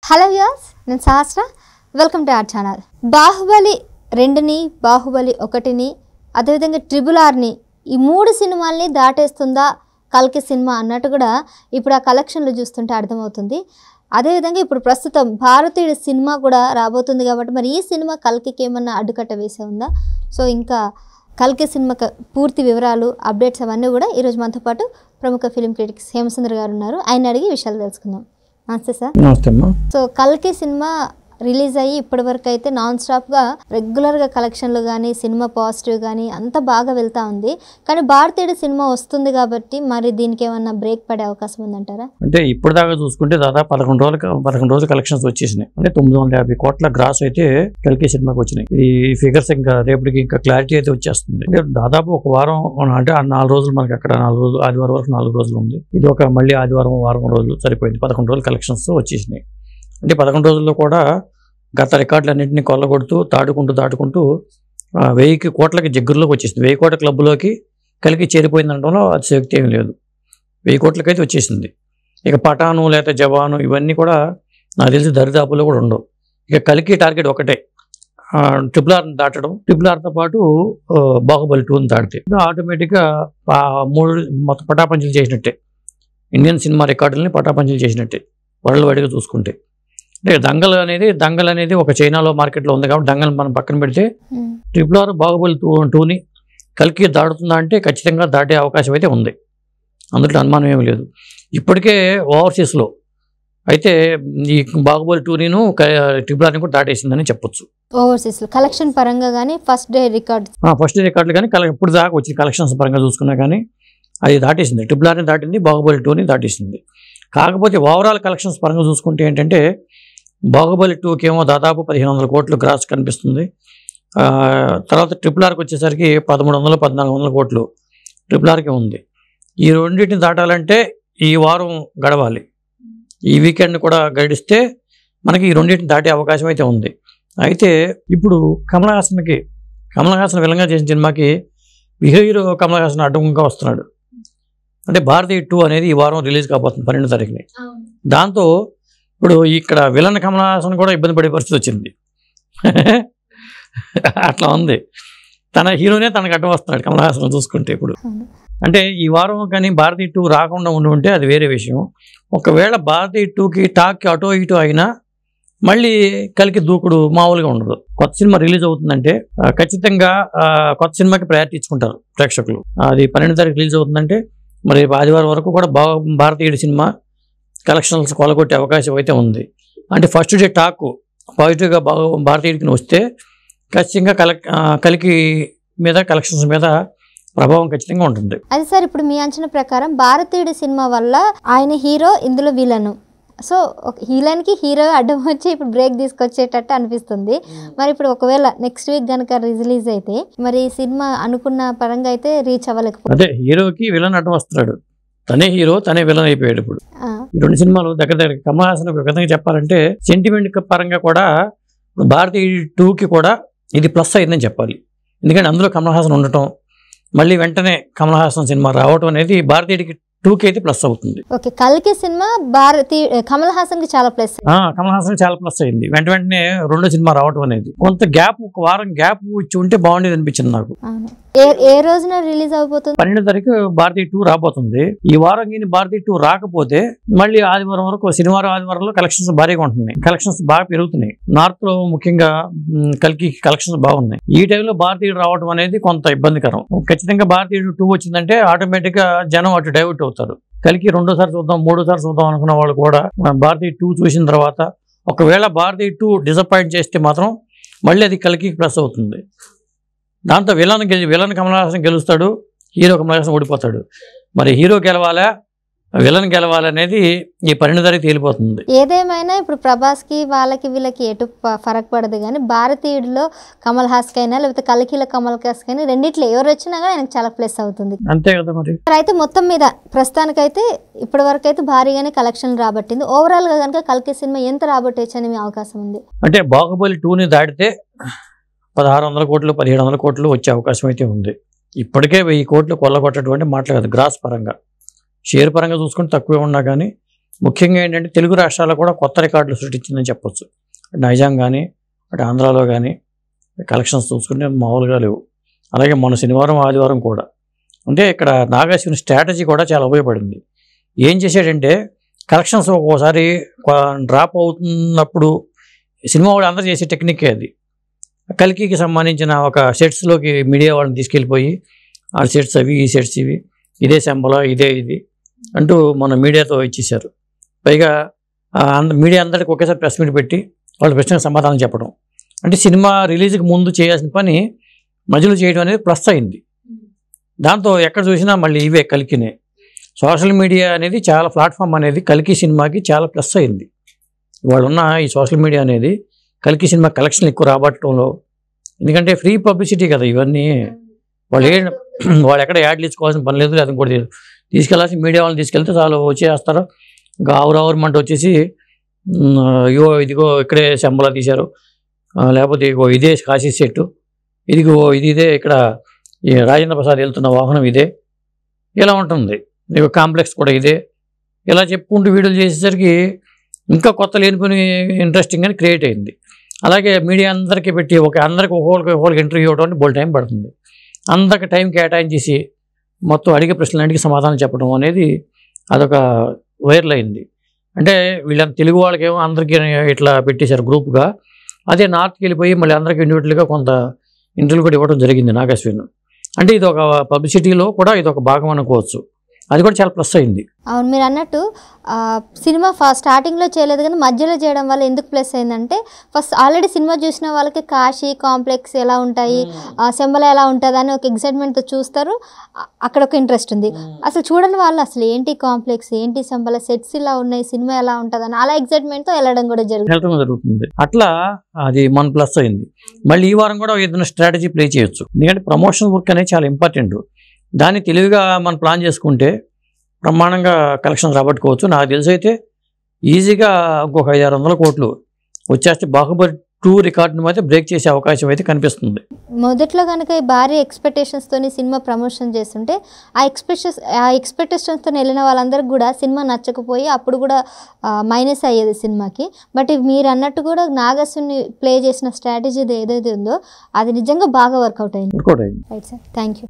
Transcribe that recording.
Hello viewers, నేను Sahasra. Welcome to our channel. Baahubali 2ని, బాహుబలి 1ని, అదేవిధంగా RRRని ఈ 3 సినిమాల్ని దాటేస్తుందా కల్కి సినిమా అన్నట్టు కూడా ఇప్పుడు ఆ కలెక్షన్లు చూస్తుంటే అర్థమవుతుంది. అదేవిధంగా ఇప్పుడు ప్రస్తుతం భారతీయుడు సినిమా కూడా రాబోతుంది కాబట్టి మరి ఈ సినిమా కల్కికి ఏమన్నా అడ్డుకట్ట వేసే ఉందా? సో ఇంకా కల్కి సినిమా పూర్తి వివరాలు, అప్డేట్స్ అవన్నీ కూడా ఈరోజు మనతో పాటు ప్రముఖ ఫిలిం క్రిటిక్స్ హేమసుందర్ గారు ఉన్నారు. ఆయన అడిగి విషయాలు తెలుసుకుందాం. నమస్తే సార్. నమస్తే అమ్మా. సో కల్కి సినిమా రిలీజ్ అయ్యి ఇప్పటివరకు అయితే నాన్ స్టాప్గా రెగ్యులర్గా కలెక్షన్లు కానీ సినిమా పాజిటివ్ కానీ అంతా బాగా వెళ్తూ ఉంది. కానీ భారతీయుడు సినిమా వస్తుంది కాబట్టి మరి దీనికి ఏమన్నా బ్రేక్ పడే అవకాశం ఉందంటారా? అంటే ఇప్పుడు దాకా చూసుకుంటే దాదాపు 11 రోజులు కలెక్షన్స్ వచ్చేసినాయి. అంటే 950 కోట్ల గ్రాస్ అయితే కల్కి సినిమాకి వచ్చినాయి. ఈ ఫిగర్స్ ఇంకా రేపటికి ఇంకా క్లారిటీ అయితే వచ్చేస్తుంది. అంటే దాదాపు ఒక వారం, అంటే 4 రోజులు మనకి అక్కడ 4 రోజులు, ఆదివారం వరకు 4 రోజులు ఉంది. ఇది ఒక మళ్ళీ ఆదివారం వారం రోజులు సరిపోయింది. 11 రోజులు కలెక్షన్స్ వచ్చేసినాయి. అంటే 11 రోజుల్లో కూడా గత రికార్డులన్నింటినీ కొల్లగొడుతూ దాటుకుంటూ 1000 కోట్లకి దగ్గరలోకి వచ్చేసింది. 1000 కోట్ల క్లబ్లోకి కలికి చేరిపోయిందనడంలో అతిశయోక్తి ఏమీ లేదు. 1000 కోట్లకైతే వచ్చేసింది. ఇక పఠాను లేకపోతే జవాను ఇవన్నీ కూడా నాకు తెలిసి దరిదాపులో కూడా ఉండవు. ఇక కలికి టార్గెట్ ఒకటే, RRR దాటడం. RRRతో పాటు బాహుబలి 2ని దాటితే ఆటోమేటిక్గా 3 మొత్తం పటాపంచలు చేసినట్టే. ఇండియన్ సినిమా రికార్డులని పటాపంచలు చేసినట్టే వరల్డ్ వైడ్గా చూసుకుంటే. అంటే దంగల్ అనేది ఒక చైనాలో మార్కెట్లో ఉంది కాబట్టి దంగల్ మనం పక్కన పెడితే RRR బాహుబలి 2ని కల్కి దాడుతుందా అంటే ఖచ్చితంగా దాటే అవకాశం అయితే ఉంది. అందులో అనుమానం ఏమీ లేదు. ఇప్పటికే ఓవర్సీస్లో అయితే ఈ బాహుబలి 2ని RRRని కూడా దాటేసిందని చెప్పొచ్చు. ఓవర్సీస్లో కలెక్షన్ పరంగా కానీ ఫస్ట్ డే రికార్డులు కానీ ఇప్పుడు దాకా వచ్చిన కలెక్షన్స్ పరంగా చూసుకున్నా కానీ అది దాటేసింది. RRRని దాటింది, బాహుబలి 2ని దాటేసింది. కాకపోతే ఓవరాల్ కలెక్షన్స్ పరంగా చూసుకుంటే ఏంటంటే బాహుబలి 2కి ఏమో దాదాపు 1500 కోట్లు గ్రాస్ కనిపిస్తుంది. తర్వాత RRRకి వచ్చేసరికి 1300-1400 కోట్లు RRRకి ఉంది. ఈ రెండింటిని దాటాలంటే ఈ వారం గడవాలి, ఈ వీకెండ్ కూడా గడిస్తే మనకి ఈ రెండింటిని దాటే అవకాశం అయితే ఉంది. అయితే ఇప్పుడు కమల్ హాసన్ విలన్గా చేసిన సినిమాకి హీరో కమల్ హాసన్ అడ్డంగా వస్తున్నాడు. అంటే భారతీయ 2 అనేది ఈ వారం రిలీజ్ కాబోతుంది 12వ తారీఖుని. దాంతో ఇప్పుడు ఇక్కడ విలన్ కమల్ హాసన్ కూడా ఇబ్బంది పడే పరిస్థితి వచ్చింది. అట్లా ఉంది. తన హీరోనే తనకు అడ్డం వస్తున్నాడు కమల్ హాసన్ చూసుకుంటే. ఇప్పుడు అంటే ఈ వారం కానీ భారతీయ 2 రాకుండా ఉంటే అది వేరే విషయం. ఒకవేళ భారతీయ 2కి టాక్కి అటో ఇటో అయినా మళ్ళీ కలికి దూకుడు మామూలుగా ఉండదు. కొత్త సినిమా రిలీజ్ అవుతుందంటే ఖచ్చితంగా కొత్త సినిమాకి ప్రయారిటీ ఇచ్చుకుంటారు ప్రేక్షకులు. అది 12వ తారీఖు రిలీజ్ అవుతుందంటే మరి ఆదివారం వరకు కూడా భారతీయుడి సినిమా కలెక్షన్స్ కొలగొట్టే అవకాశం అయితే ఉంది. అంటే ఫస్ట్ డే టాక్ పాజిటివ్గా భారతీయుడికి వస్తే ఖచ్చితంగా కలికి మీద కలెక్షన్స్ మీద ప్రభావం ఖచ్చితంగా ఉంటుంది. అది సార్, ఇప్పుడు మీ అంచనా ప్రకారం భారతీయుడి సినిమా వల్ల ఆయన హీరో, ఇందులో విలను, సో హీరోయిన్కి హీరో అడ్డం వచ్చి ఇప్పుడు బ్రేక్ తీసుకొచ్చేటట్టు అనిపిస్తుంది. మరి ఇప్పుడు ఒకవేళ నెక్స్ట్ వీక్ కనుక రిలీజ్ అయితే మరి ఈ సినిమా అనుకున్న పరంగా అయితే రీచ్ అవ్వలేకపోతే, అదే హీరోకి విలన్ అడ్డం వస్తున్నాడు, తనే హీరో తనే విలన్ అయిపోయాడు. ఇప్పుడు ఈ 2 సినిమాలు దగ్గర కమల్ హాసన్ ఒక విధంగా చెప్పాలంటే సెంటిమెంట్ పరంగా కూడా భారతీయ 2కి కూడా ఇది ప్లస్ అయిందని చెప్పాలి. ఎందుకంటే అందులో కమల్ హాసన్ ఉండటం, మళ్ళీ వెంటనే కమల్ హాసన్ సినిమా రావటం అనేది భారతీయుడికి 2కి అయితే ప్లస్ అవుతుంది. ఓకే, కల్కి సినిమా కమల్ హాసన్ కి చాలా ప్లస్. కమల్ హాసన్ చాలా ప్లస్ అయింది. వెంటనే 2వ సినిమా రావటం అనేది. కొంత గ్యాప్, ఒక వారం గ్యాప్ ఇచ్చి ఉంటే బాగుండేది అనిపించింది నాకు. ఏ రోజున రిలీజ్ అవబోతుంది? 12వ తారీఖు భారతీయ 2 రాబోతుంది. ఈ వారం కానీ భారతీయ 2 రాకపోతే మళ్ళీ ఆదివారం వరకు, శనివారం ఆదివారంలో కలెక్షన్స్ భారీగా ఉంటున్నాయి. కలెక్షన్స్ బాగా పెరుగుతున్నాయి. నార్త్ లో ముఖ్యంగా కల్కి కలెక్షన్స్ బాగున్నాయి. ఈ టైంలో భారతీయుడు రావడం అనేది కొంత ఇబ్బందికరం. ఖచ్చితంగా భారతీయుడు 2 వచ్చిందంటే ఆటోమేటిక్ గా జనం అటు డైవర్ట్ అవుతారు. కలికి 2వ చూద్దాం, 3వ చూద్దాం అనుకున్న వాళ్ళు కూడా భారతీయ 2 చూసిన తర్వాత ఒకవేళ భారతీయ 2 డిసప్పాయింట్ చేస్తే మాత్రం మళ్ళీ అది కలికి ప్లస్ అవుతుంది. దాంతో విలన్ కమల్ హాసన్ గెలుస్తాడు, హీరో కమల్ హాసన్ ఓడిపోతాడు. మరి హీరో గెలవాలా, విలన్ గెలవాలనేది ఈ 12వ తారీఖు తేలిపోతుంది. ఏదేమైనా ఇప్పుడు ప్రభాస్కి వీళ్ళకి ఎటు ఫరక్ పడదు. కానీ భారతీయుడిలో కమల్ హాసన్ అయినా లేకపోతే కల్కిలో కమల్ హాసన్ అయినా రెండిట్లో ఎవరు వచ్చినా కానీ ఆయనకు చాలా ప్లస్ అవుతుంది. అంతే కదా మరి. అయితే మొత్తం మీద ప్రస్తుతానికైతే ఇప్పటి వరకు అయితే భారీగానే కలెక్షన్ రాబట్టింది. ఓవరాల్ గా కనుక కల్కి సినిమా ఎంత రాబట్టేచ్చు అనే అవకాశం ఉంది? అంటే బాహుబలి 2ని దాటితే 1600 కోట్లు 1700 కోట్లు వచ్చే అవకాశం అయితే ఉంది. ఇప్పటికే 1000 కోట్లు కొల్లగొట్టేటువంటి మాటలు కాదు. గ్రాస్ పరంగా, షేర్ పరంగా చూసుకుంటే తక్కువే ఉన్నా కానీ ముఖ్యంగా ఏంటంటే తెలుగు రాష్ట్రాల్లో కూడా కొత్త రికార్డులు సృష్టించిందని చెప్పొచ్చు. నైజాం కానీ అటు ఆంధ్రాలో కానీ కలెక్షన్స్ చూసుకుంటే మామూలుగా లేవు. అలాగే మొన్న శనివారం ఆదివారం కూడా అంటే ఇక్కడ నాగార్జున స్ట్రాటజీ కూడా చాలా ఉపయోగపడింది. ఏం చేశాడంటే కలెక్షన్స్ ఒక్కోసారి డ్రాప్ అవుతున్నప్పుడు సినిమా వాళ్ళు అందరూ చేసే టెక్నికే అది. కల్కికి సంబంధించిన ఒక సెట్స్లోకి మీడియా వాళ్ళని తీసుకెళ్ళిపోయి ఆ సెట్స్ అవి ఈ సెట్స్ ఇవి ఇదే శంబల ఇదే ఇది అంటూ మన మీడియాతో ఇచ్చేశారు. పైగా మీడియా అందరికి ఒకేసారి ప్రెస్ మీట్ పెట్టి వాళ్ళ ప్రశ్నకు సమాధానం చెప్పడం. అంటే సినిమా రిలీజ్కి ముందు చేయాల్సిన పని మధ్యలో చేయడం అనేది ప్లస్ అయింది. దాంతో ఎక్కడ చూసినా మళ్ళీ ఇవే కల్కినే. సోషల్ మీడియా అనేది చాలా ప్లాట్ఫామ్ అనేది కల్కి సినిమాకి చాలా ప్లస్ అయింది. ఇవాళ ఉన్న ఈ సోషల్ మీడియా అనేది కల్కి సినిమా కలెక్షన్లు ఎక్కువ రాబట్టడంలో, ఎందుకంటే ఫ్రీ పబ్లిసిటీ కదా ఇవన్నీ. వాళ్ళు ఎక్కడ యాడ్లు ఇచ్చుకోవాల్సిన పని లేదు, అది కూడా తీసుకెళ్ళాల్సి మీడియా వాళ్ళని తీసుకెళ్తే చాలు వచ్చేస్తారు. ఇంకా ఆవురావురమంట వచ్చేసి ఇదిగో ఇక్కడే శంబలా తీశారు, లేకపోతే ఇగో ఇదే కాశీ సెట్టు, ఇదే ఇక్కడ ఈ రాజేంద్ర ప్రసాద్ వెళ్తున్న వాహనం ఇదే, ఇలా ఉంటుంది. ఇక కాంప్లెక్స్ కూడా ఇదే, ఇలా చెప్పుకుంటూ వీడియోలు చేసేసరికి ఇంకా కొత్త లేనిపోయి ఇంట్రెస్టింగ్ అని క్రియేట్ అయింది. అలాగే మీడియా అందరికీ పెట్టి అందరికి ఒక్కొక్కరికి ఇంటర్వ్యూ ఇవ్వడం బోల్ టైం పడుతుంది. అందరికి టైం కేటాయించేసి మొత్తం అడిగే ప్రశ్నలన్నిటికీ సమాధానం చెప్పడం అనేది అదొక వైరల్ అయింది. అంటే వీళ్ళంతా తెలుగు వాళ్ళకేమో అందరికీ ఇట్లా పెట్టేశారు గ్రూప్గా. అదే నార్త్కి వెళ్ళిపోయి మళ్ళీ అందరికీ ఇండివిజువల్గా కొంత ఇంటర్వ్యూ కూడా ఇవ్వడం జరిగింది నాగశ్విన్. అంటే ఇది ఒక పబ్లిసిటీలో కూడా ఇది ఒక భాగం అనుకోవచ్చు. అది కూడా చాలా ప్లస్ అయింది. అవును, మీరు అన్నట్టు సినిమా స్టార్టింగ్లో చేయలేదు కానీ మధ్యలో చేయడం వల్ల ఎందుకు ప్లస్ అయిందంటే ఫస్ట్ ఆల్రెడీ సినిమా చూసిన వాళ్ళకి కాశీ కాంప్లెక్స్ ఎలా ఉంటాయి, శంబల ఎలా ఉంటుంది అని ఒక ఎక్సైట్మెంట్తో చూస్తారు. అక్కడ ఒక ఇంట్రెస్ట్ ఉంది. అసలు చూడని వాళ్ళు అసలు ఏంటి కాంప్లెక్స్, ఏంటి శంబల, సెట్స్ ఇలా ఉన్నాయి, సినిమా ఎలా ఉంటుంది అని అలా ఎక్సైట్మెంట్తో వెళ్ళడం కూడా జరుగుతుంది. అట్లా అది మన ప్లస్ అయింది. మళ్ళీ ఈ వారం కూడా ఏదైనా స్ట్రాటజీ ప్లే చేయొచ్చు. ఎందుకంటే ప్రమోషన్ వర్క్ అనేది చాలా ఇంపార్టెంట్. దాన్ని తెలివిగా మనం ప్లాన్ చేసుకుంటే బ్రహ్మాండంగా కలెక్షన్ రాబట్టుకోవచ్చు. నాకు తెలిసి అయితే ఈజీగా ఇంకొక 500-600 కోట్లు వచ్చేస్తే బాహుబలి 2 రికార్డును అయితే బ్రేక్ చేసే అవకాశం అయితే కనిపిస్తుంది. మొదట్లో కనుక భారీ ఎక్స్పెక్టేషన్స్తో సినిమా ప్రమోషన్ చేస్తుంటే ఆ ఎక్స్పెక్టేషన్స్తో వెళ్ళిన వాళ్ళందరికీ కూడా సినిమా నచ్చకపోయి అప్పుడు కూడా మైనస్ అయ్యేది సినిమాకి. బట్ మీరు అన్నట్టు కూడా నాగశ్విని ప్లే చేసిన స్ట్రాటజీ ఏదైతే ఉందో అది నిజంగా బాగా వర్కౌట్ అయింది. Right sir, thank you.